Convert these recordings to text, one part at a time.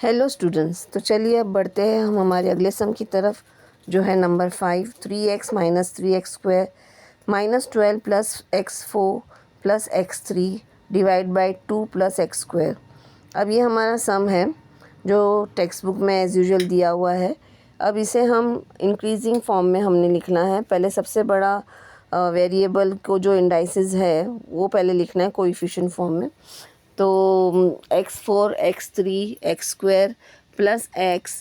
Hello students, तो चलिए अब बढ़ते हैं हम हमारे अगले सम की तरफ, जो है number 5। 3x minus 3x² minus 12 plus x4 plus x3 divide by 2 plus x²। अब ये हमारा सम है जो टेक्स्ट बुक में एज़ यूजुअल दिया हुआ है। अब इसे हम इंक्रीजिंग फॉर्म में हमने लिखना है। पहले सबसे बड़ा वेरिएबल को जो इंडाइसिस है वो पहले लिखना है कोएफिशिएंट फॉर्म में। तो x4 x3 x² plus x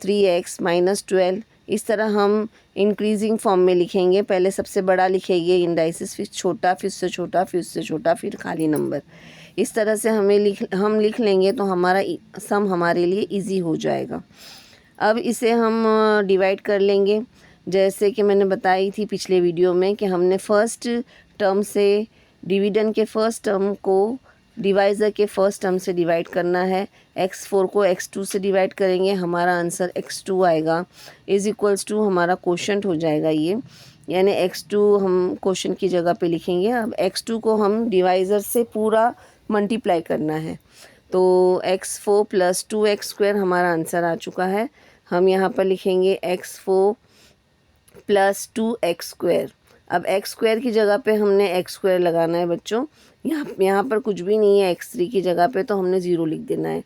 3x minus 12, इस तरह हम इंक्रीजिंग फॉर्म में लिखेंगे। पहले सबसे बड़ा लिखेंगे इंडाइसिस, फिर छोटा, फिर उससे छोटा, फिर उससे छोटा, फिर खाली नंबर। इस तरह से हम लिख लेंगे तो हमारा सम हमारे लिए इजी हो जाएगा। अब इसे हम डिवाइड कर लेंगे, जैसे कि मैंने बताई थी पिछले वीडियो में कि हमने फर्स्ट टर्म से डिविडेंड के फर्स्ट टर्म को डिवाइज़र के फर्स्ट टर्म से डिवाइड करना है। x4 को x2 से डिवाइड करेंगे, हमारा आंसर x2 आएगा। इज़ इक्वल्स टू हमारा क्वोशंट हो जाएगा ये, यानी x2 हम क्वोशंट की जगह पे लिखेंगे। अब x2 को हम डिवाइज़र से पूरा मल्टीप्लाई करना है, तो x4 प्लस 2x² हमारा आंसर आ चुका है। हम यहाँ पर लिखेंगे x4 प्लस 2x²। अब x² की जगह पे हमने x² लगाना है बच्चों। यहाँ पर कुछ भी नहीं है x3 की जगह पे, तो हमने 0 लिख देना है।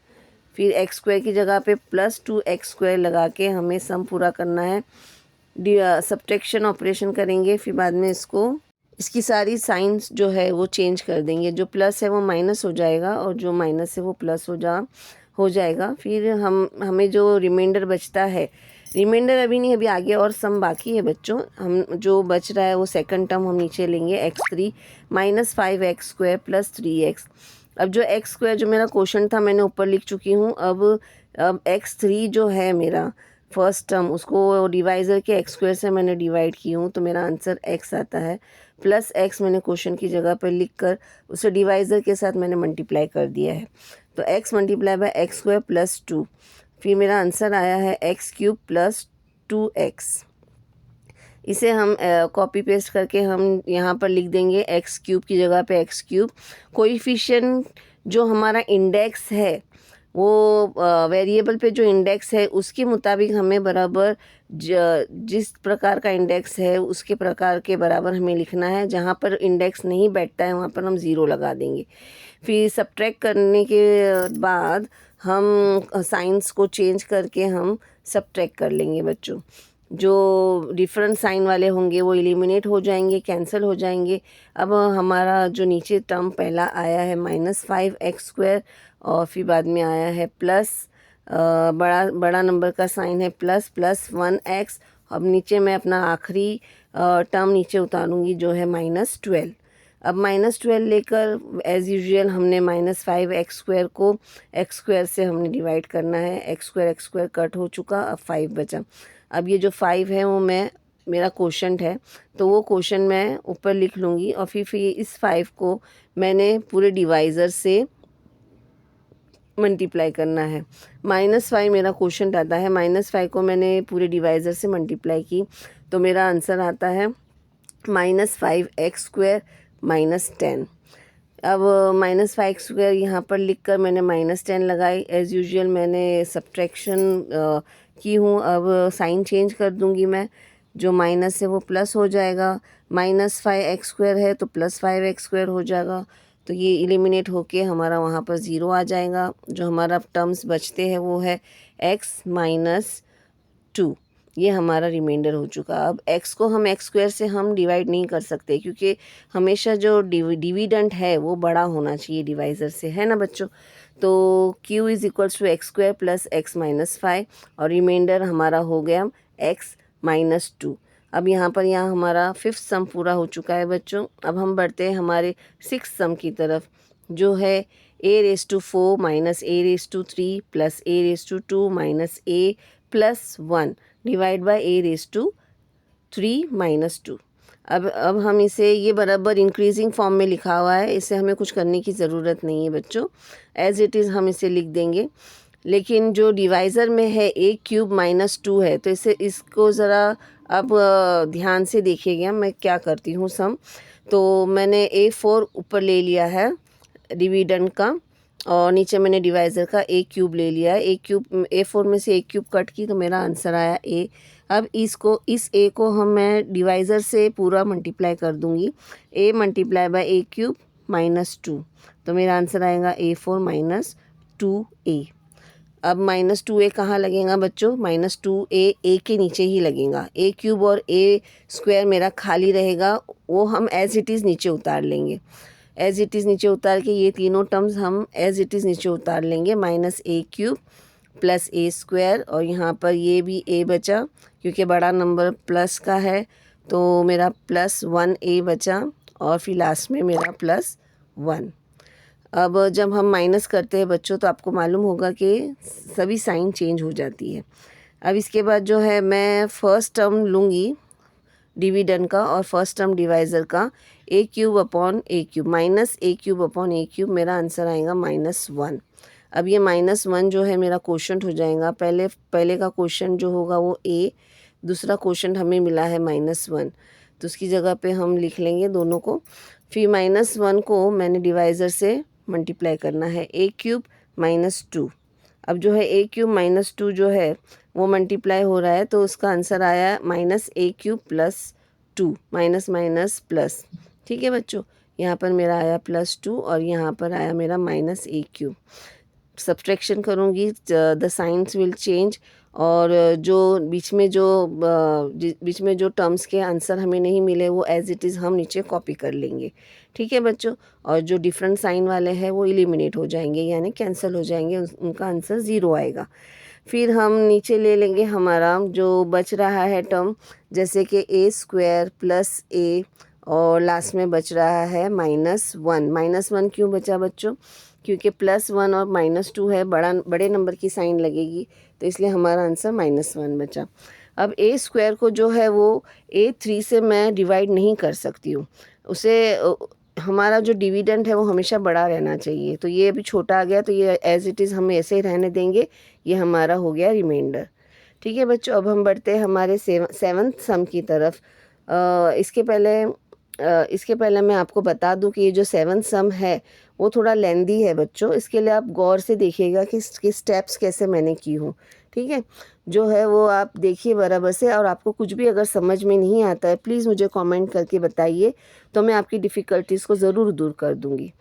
फिर x² की जगह पे प्लस 2x² लगा के हमें सम पूरा करना है। सब्ट्रैक्शन ऑपरेशन करेंगे, फिर बाद में इसकी सारी साइंस जो है वो चेंज कर देंगे। जो प्लस है वो माइनस हो जाएगा और जो माइनस है वो प्लस हो जाएगा। फिर हमें जो रिमाइंडर बचता है, रिमाइंडर अभी नहीं, अभी आगे और सम बाकी है बच्चों। हम जो बच रहा है वो सेकंड टर्म हम नीचे लेंगे, x3 minus 5x² plus 3x। अब जो x² जो मेरा क्वेश्चन था मैंने ऊपर लिख चुकी हूँ। अब x3 जो है मेरा फर्स्ट टर्म, उसको डिवाइज़र के x² से मैंने डिवाइड की हूँ, तो मेरा आंसर x आता है। प्लस x मैंने क्वेश्चन की जगह पर लिख कर उसे डिवाइज़र के साथ मैंने मल्टीप्लाई कर दिया है, तो x multiply by x² plus 2। फिर मेरा आंसर आया है x³ प्लस 2x। इसे हम कॉपी पेस्ट करके हम यहाँ पर लिख देंगे x³ की जगह पे x³। कोएफिशिएंट जो हमारा इंडेक्स है वो वेरिएबल पे जो इंडेक्स है उसके मुताबिक हमें बराबर जिस प्रकार का इंडेक्स है उसके प्रकार के बराबर हमें लिखना है। जहाँ पर इंडेक्स नहीं बैठता है वहाँ पर हम 0 लगा देंगे। फिर सब्ट्रैक्ट करने के बाद हम साइंस को चेंज करके हम सब्ट्रैक्ट कर लेंगे बच्चों। जो डिफरेंट साइन वाले होंगे वो एलिमिनेट हो जाएंगे, कैंसिल हो जाएंगे। अब हमारा जो नीचे टर्म पहला आया है माइनस 5x², और फिर बाद में आया है प्लस बड़ा नंबर का साइन है प्लस 1x। अब नीचे मैं अपना आखिरी टर्म नीचे उतारूंगी जो है -12। अब -12 लेकर एज़ यूजुअल हमने -5x² को x² से हमने डिवाइड करना है। x² कट हो चुका, अब 5 बचा। अब ये जो 5 है वो मेरा क्वोशंट है, तो वो क्वोशंट मैं ऊपर लिख लूँगी। और फिर इस 5 को मैंने पूरे डिवाइज़र से मल्टीप्लाई करना है। -5 मेरा क्वोशंट आता है, -5 को मैंने पूरे डिवाइज़र से मल्टीप्लाई की, तो मेरा आंसर आता है -5x² -10। अब -5x² यहाँ पर लिख कर मैंने -10 लगाई। एज़ यूजुअल मैंने सब्ट्रैक्शन की हूँ। अब साइन चेंज कर दूँगी मैं, जो माइनस है वो प्लस हो जाएगा। -5x² है तो +5x² हो जाएगा, तो ये एलिमिनेट होके हमारा वहाँ पर 0 आ जाएगा। जो हमारा टर्म्स बचते हैं वो है x - 2। ये हमारा रिमाइंडर हो चुका। अब x को हम x² से हम डिवाइड नहीं कर सकते, क्योंकि हमेशा जो डिविडेंड है वो बड़ा होना चाहिए डिवाइज़र से, है ना बच्चों। तो q is equals to x² plus x - 5, और रिमाइंडर हमारा हो गया x - 2। अब यहाँ हमारा 5th सम पूरा हो चुका है बच्चों। अब हम बढ़ते हैं हमारे 6th सम की तरफ, जो है a⁴ minus a⁵ plus a⁵2 minus a plus 1 divide by a⁵3 minus 2। अब हम इसे, ये बराबर इंक्रीजिंग फॉर्म में लिखा हुआ है, इसे हमें कुछ करने की ज़रूरत नहीं है बच्चों, एज़ इट इज़ हम इसे लिख देंगे। लेकिन जो डिवाइज़र में है a³ - 2 है, तो इसको ज़रा अब ध्यान से देखिएगा मैं क्या करती हूँ सम। तो मैंने a4 ऊपर ले लिया है डिविडेंड का, और नीचे मैंने डिवाइज़र का ए क्यूब ले लिया है। A4 में से ए क्यूब कट की तो मेरा आंसर आया ए। अब इस ए को मैं डिवाइज़र से पूरा मल्टीप्लाई कर दूँगी। A multiply by A cube -2, तो मेरा आंसर आएगा A4 -2A। अब -2A कहाँ लगेगा बच्चों? -2A ए के नीचे ही लगेगा। ए क्यूब और ए स्क्वायर मेरा खाली रहेगा, वो हम एज़ इट इज़ नीचे उतार लेंगे। एज़ इट इज़ नीचे उतार के ये तीनों टर्म्स हम एज़ इट इज़ नीचे उतार लेंगे। -A³ प्लस ए स्क्वायर, और यहाँ पर ये भी ए बचा क्योंकि बड़ा नंबर प्लस का है, तो मेरा +1A बचा, और फिर लास्ट में मेरा +1। अब जब हम माइनस करते हैं बच्चों तो आपको मालूम होगा कि सभी साइन चेंज हो जाती है। अब इसके बाद जो है मैं फर्स्ट टर्म लूँगी डिविडेंड का और फर्स्ट टर्म डिवाइज़र का, A³ upon A³ -A³ upon A³ मेरा आंसर आएगा -1। अब ये -1 जो है मेरा क्वोशंट हो जाएगा। पहले का क्वोशंट जो होगा वो A, दूसरा क्वोशंट हमें मिला है -1, तो उसकी जगह पे हम लिख लेंगे दोनों को। फिर -1 को मैंने डिवाइज़र से मल्टीप्लाई करना है, A³ -2। अब जो है A³ -2 जो है वो मल्टीप्लाई हो रहा है, तो उसका आंसर आया -A³ +2, माइनस माइनस प्लस। ठीक है बच्चों, यहाँ पर मेरा आया +2 और यहाँ पर आया मेरा -A³। सब्ट्रैक्शन करूँगी, द साइंस विल चेंज, और जो बीच में जो टर्म्स के आंसर हमें नहीं मिले वो एज़ इट इज़ हम नीचे कॉपी कर लेंगे। ठीक है बच्चों, और जो डिफरेंट साइन वाले हैं वो एलिमिनेट हो जाएंगे, यानी कैंसिल हो जाएंगे, उनका आंसर 0 आएगा। फिर हम नीचे ले लेंगे हमारा जो बच रहा है टर्म, जैसे कि A² + A, और लास्ट में बच रहा है -1। -1 क्यों बचा बच्चों? क्योंकि +1 और -2 है, बड़े नंबर की साइन लगेगी, तो इसलिए हमारा आंसर -1 बचा। अब A² को जो है वो A3 से मैं डिवाइड नहीं कर सकती हूँ, उसे हमारा जो डिविडेंड है वो हमेशा बड़ा रहना चाहिए, तो ये अभी छोटा आ गया, तो ये एज़ इट इज़ हम ऐसे ही रहने देंगे। ये हमारा हो गया रिमाइंडर। ठीक है बच्चों, अब हम बढ़ते हैं हमारे सेवन्थ सम की तरफ। इसके पहले मैं आपको बता दूं कि ये जो सेवन्थ सम है वो थोड़ा लेंदी है बच्चों, इसके लिए आप गौर से देखिएगा कि इसके स्टेप्स कैसे मैंने की हूँ। ठीक है, जो है वो आप देखिए बराबर से, और आपको कुछ भी अगर समझ में नहीं आता है प्लीज़ मुझे कमेंट करके बताइए, तो मैं आपकी डिफ़िकल्टीज़ को ज़रूर दूर कर दूँगी।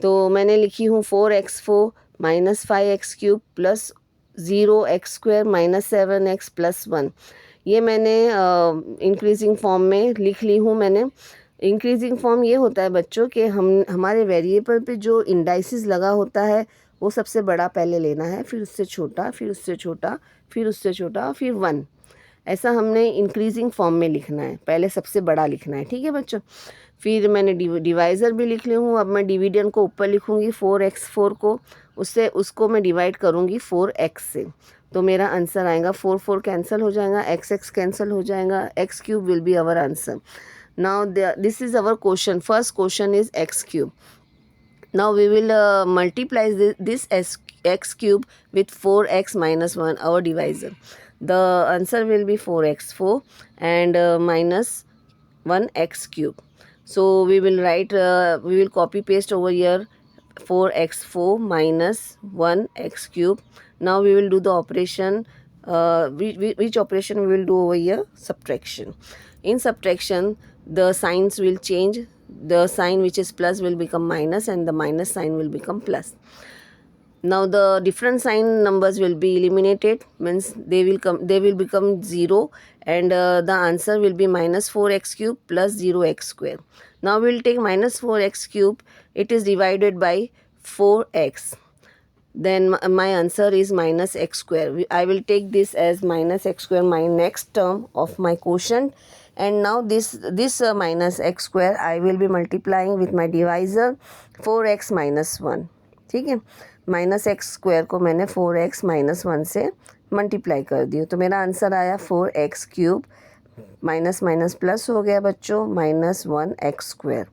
तो मैंने लिखी हूँ 4x4 -5x³ + 0x² -7x + 1। ये मैंने इंक्रीजिंग फॉर्म में लिख ली हूँ मैंने। इंक्रीजिंग फॉर्म ये होता है बच्चों कि हमारे वेरिएबल पे जो इंडाइसिस लगा होता है वो सबसे बड़ा पहले लेना है, फिर उससे छोटा, फिर उससे छोटा, फिर उससे छोटा, फिर 1। ऐसा हमने इंक्रीजिंग फॉर्म में लिखना है, पहले सबसे बड़ा लिखना है। ठीक है बच्चों, फिर मैंने डिवाइज़र भी लिख ली हूँ। अब मैं डिविडेंड को ऊपर लिखूँगी 4x4 को, उसको मैं डिवाइड करूँगी 4x से, तो मेरा आंसर आएगा 4 कैंसिल हो जाएगा, x कैंसिल हो जाएगा, x³ will be our answer. Now this is our question, first question is x³। Now we will multiply this x³ with 4x - 1, our divisor. The answer will be 4x4 and -1x³. So we will copy paste over here 4x4 - 1x³. Now we will do the operation. Which operation we will do over here? Subtraction. In subtraction, the signs will change. The sign which is plus will become minus, and the minus sign will become plus. Now the different sign numbers will be eliminated, means they will become 0, and the answer will be -4x³ + 0x². Now we will take -4x³, it is divided by 4x, then my answer is -x². I will take this as -x², my next term of my quotient, and now this -x² I will be multiplying with my divisor 4x - 1. ठीक है, -x² को मैंने 4x - 1 से multiply कर दी, तो मेरा answer आया 4x³ minus minus plus हो गया बच्चों, -1x²।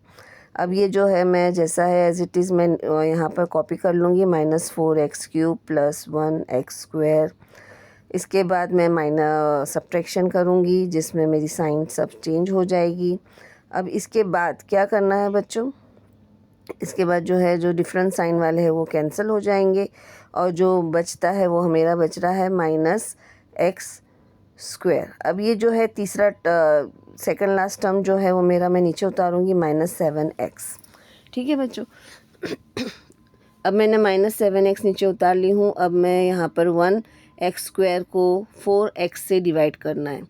अब ये जो है मैं जैसा है एज इट इज़ मैं यहाँ पर कॉपी कर लूँगी, -4x³ + 1x²। इसके बाद मैं सब्ट्रैक्शन करूँगी जिसमें मेरी साइन सब चेंज हो जाएगी। अब इसके बाद क्या करना है बच्चों, इसके बाद जो है जो डिफरेंट साइन वाले हैं वो कैंसिल हो जाएंगे और जो बचता है वो मेरा बच रहा है माइनस एक्स स्क्वायर। अब ये जो है तीसरा सेकंड लास्ट टर्म जो है वो मेरा मैं नीचे उतारूंगी -7x। ठीक है बच्चों, अब मैंने -7x नीचे उतार ली हूँ। अब मैं यहाँ पर 1x स्क्वायर को 4x से डिवाइड करना है।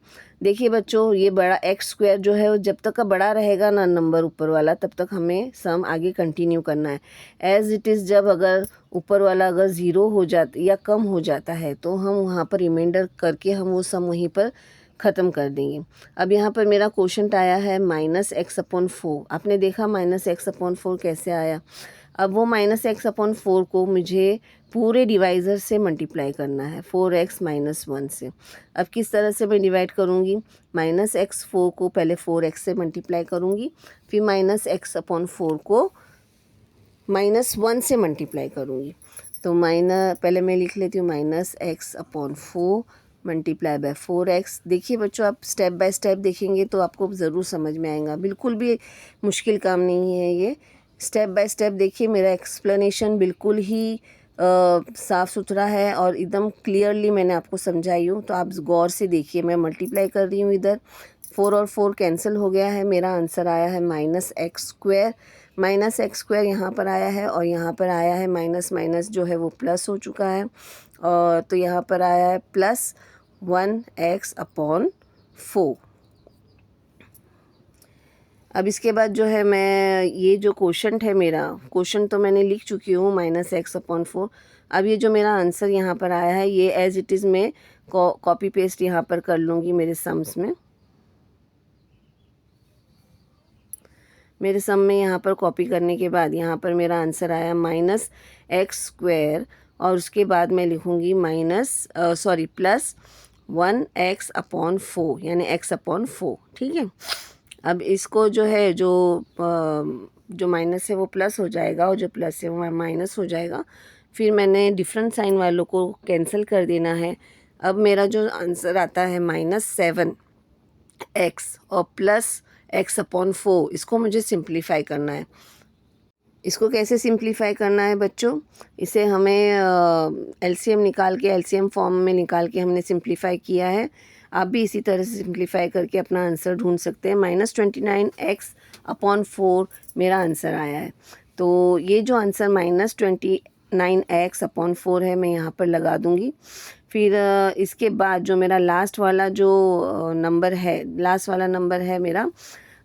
देखिए बच्चों, ये बड़ा x स्क्वायर जो है वो जब तक का बड़ा रहेगा ना नंबर ऊपर वाला, तब तक हमें सम आगे कंटिन्यू करना है। एज़ इट इज़ जब अगर ऊपर वाला अगर ज़ीरो हो जाता या कम हो जाता है तो हम वहाँ पर रिमाइंडर करके हम वो सम वहीं पर ख़त्म कर देंगे। अब यहाँ पर मेरा क्वोशंट आया है -x/4। आपने देखा -x/4 कैसे आया। अब वो -x/4 को मुझे पूरे डिवाइज़र से मल्टीप्लाई करना है 4x - 1 से। अब किस तरह से मैं डिवाइड करूँगी, -x4 को पहले 4x से मल्टीप्लाई करूँगी, फिर -x/4 को -1 से मल्टीप्लाई करूँगी। तो पहले मैं लिख लेती हूँ -x/4 मल्टीप्लाई बाय 4x। देखिए बच्चों, आप स्टेप बाय स्टेप देखेंगे तो आपको ज़रूर समझ में आएगा। बिल्कुल भी मुश्किल काम नहीं है ये, स्टेप बाय स्टेप देखिए। मेरा एक्सप्लेनेशन बिल्कुल ही साफ़ सुथरा है और एकदम क्लियरली मैंने आपको समझाई हूँ, तो आप गौर से देखिए। मैं मल्टीप्लाई कर रही हूँ, इधर 4 और 4 कैंसिल हो गया है, मेरा आंसर आया है -x स्क्वायर। -x स्क्वायर यहाँ पर आया है और यहाँ पर आया है माइनस माइनस जो है वो प्लस हो चुका है, और तो यहाँ पर आया है +1x/4। अब इसके बाद जो है मैं ये जो क्वोशंट है, मेरा क्वोशंट तो मैंने लिख चुकी हूँ -x/4। अब ये जो मेरा आंसर यहाँ पर आया है ये एज़ इट इज़ मैं कॉपी पेस्ट यहाँ पर कर लूँगी मेरे सम्स में। मेरे सम में यहाँ पर कॉपी करने के बाद यहाँ पर मेरा आंसर आया -x स्क्वायर, और उसके बाद मैं लिखूँगी +1x/4 यानी x/4। ठीक है, अब इसको जो है जो माइनस है वो प्लस हो जाएगा और जो प्लस है वो माइनस हो जाएगा। फिर मैंने डिफरेंट साइन वालों को कैंसिल कर देना है। अब मेरा जो आंसर आता है -7x और +x/4, इसको मुझे सिंप्लीफाई करना है। इसको कैसे सिंप्लीफाई करना है बच्चों, इसे हमें एलसीएम निकाल के, एलसीएम फॉर्म में निकाल के हमने सिंप्लीफाई किया है। आप भी इसी तरह से सिंप्लीफाई करके अपना आंसर ढूंढ सकते हैं। -29x/4 मेरा आंसर आया है। तो ये जो आंसर -29x/4 है मैं यहाँ पर लगा दूँगी। फिर इसके बाद जो मेरा लास्ट वाला जो नंबर है, लास्ट वाला नंबर है मेरा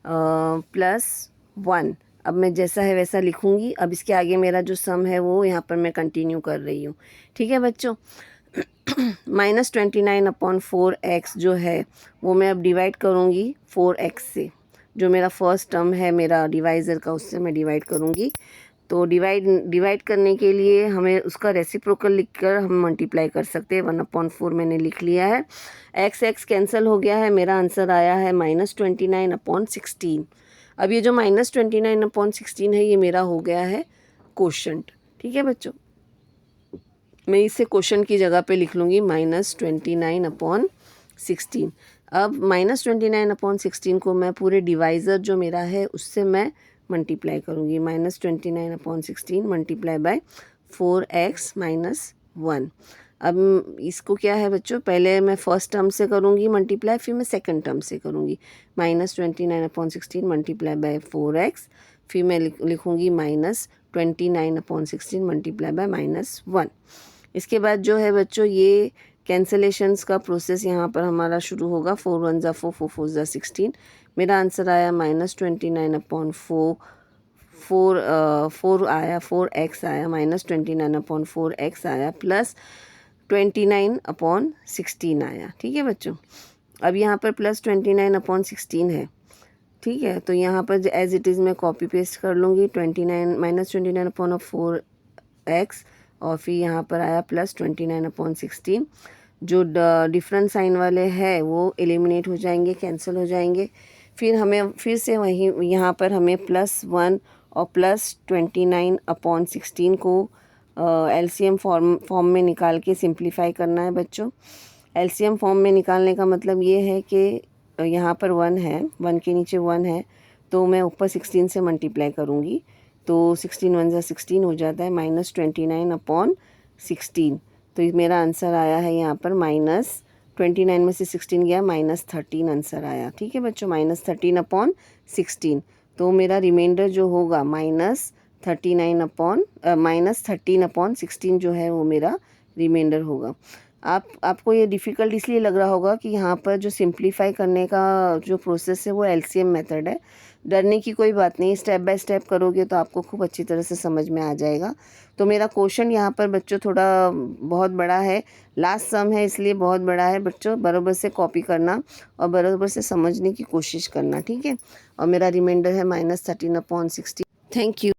+1। अब मैं जैसा है वैसा लिखूँगी। अब इसके आगे मेरा जो सम है वो यहाँ पर मैं कंटिन्यू कर रही हूँ। ठीक है बच्चों, -29/4x जो है वो मैं अब डिवाइड करूँगी 4x से। जो मेरा फर्स्ट टर्म है मेरा डिवाइज़र का, उससे मैं डिवाइड करूँगी। तो डिवाइड करने के लिए हमें उसका रेसिप्रोकल लिखकर हम मल्टीप्लाई कर सकते हैं। 1/4 मैंने लिख लिया है। x कैंसिल हो गया है, मेरा आंसर आया है -29/16। अब ये जो -29/16 है ये मेरा हो गया है क्वोशंट। ठीक है बच्चों, मैं इसे क्वोशंट की जगह पे लिख लूँगी -29/16। अब -29/16 को मैं पूरे डिवाइज़र जो मेरा है उससे मैं मल्टीप्लाई करूँगी। -29/16 मल्टीप्लाई बाय 4x - 1। अब इसको क्या है बच्चों, पहले मैं फर्स्ट टर्म से करूँगी मल्टीप्लाई, फिर मैं सेकंड टर्म से करूँगी। -29/16 मल्टीप्लाई बाय 4x, फिर मैं लिखूँगी -29/16 मल्टीप्लाई बाय -1। इसके बाद जो है बच्चों ये कैंसलेशंस का प्रोसेस यहाँ पर हमारा शुरू होगा। 4 1 ज़ा 4, 4 4 ज़ा 16। मेरा आंसर आया -29/4, 4 आया, 4x आया, -29/4x आया, +29/16 आया। ठीक है बच्चों, अब यहाँ पर +29/16 है। ठीक है, तो यहाँ पर एज़ इट इज़ मैं कॉपी पेस्ट कर लूँगी। -29/4x और फिर यहाँ पर आया +29/16। जो डिफरेंट साइन वाले हैं वो एलिमिनेट हो जाएंगे, कैंसिल हो जाएंगे। फिर हमें फिर से वहीं यहाँ पर हमें +1 और +29/16 को एलसीएम फॉर्म में निकाल के सिंप्लीफाई करना है बच्चों। एलसीएम फॉर्म में निकालने का मतलब ये है कि यहाँ पर 1 है, 1 के नीचे 1 है, तो मैं ऊपर 16 से मल्टीप्लाई करूँगी। तो 16 वन ज़ा 16 हो जाता है, -29/16। तो मेरा आंसर आया है यहाँ पर -29 में से 16 गया, -13 आंसर आया। ठीक है बच्चों, -13/16। तो मेरा रिमाइंडर जो होगा -13/16 जो है वो मेरा रिमाइंडर होगा। आपको ये डिफ़िकल्ट इसलिए लग रहा होगा कि यहाँ पर जो सिंप्लीफाई करने का जो प्रोसेस है वो एलसीएम मेथड है। डरने की कोई बात नहीं, स्टेप बाय स्टेप करोगे तो आपको खूब अच्छी तरह से समझ में आ जाएगा। तो मेरा क्वेश्चन यहाँ पर बच्चों थोड़ा बहुत बड़ा है, लास्ट सम है इसलिए बहुत बड़ा है बच्चों, बराबर से कॉपी करना और बराबर से समझने की कोशिश करना। ठीक है, और मेरा रिमाइंडर है -13/16। Thank you.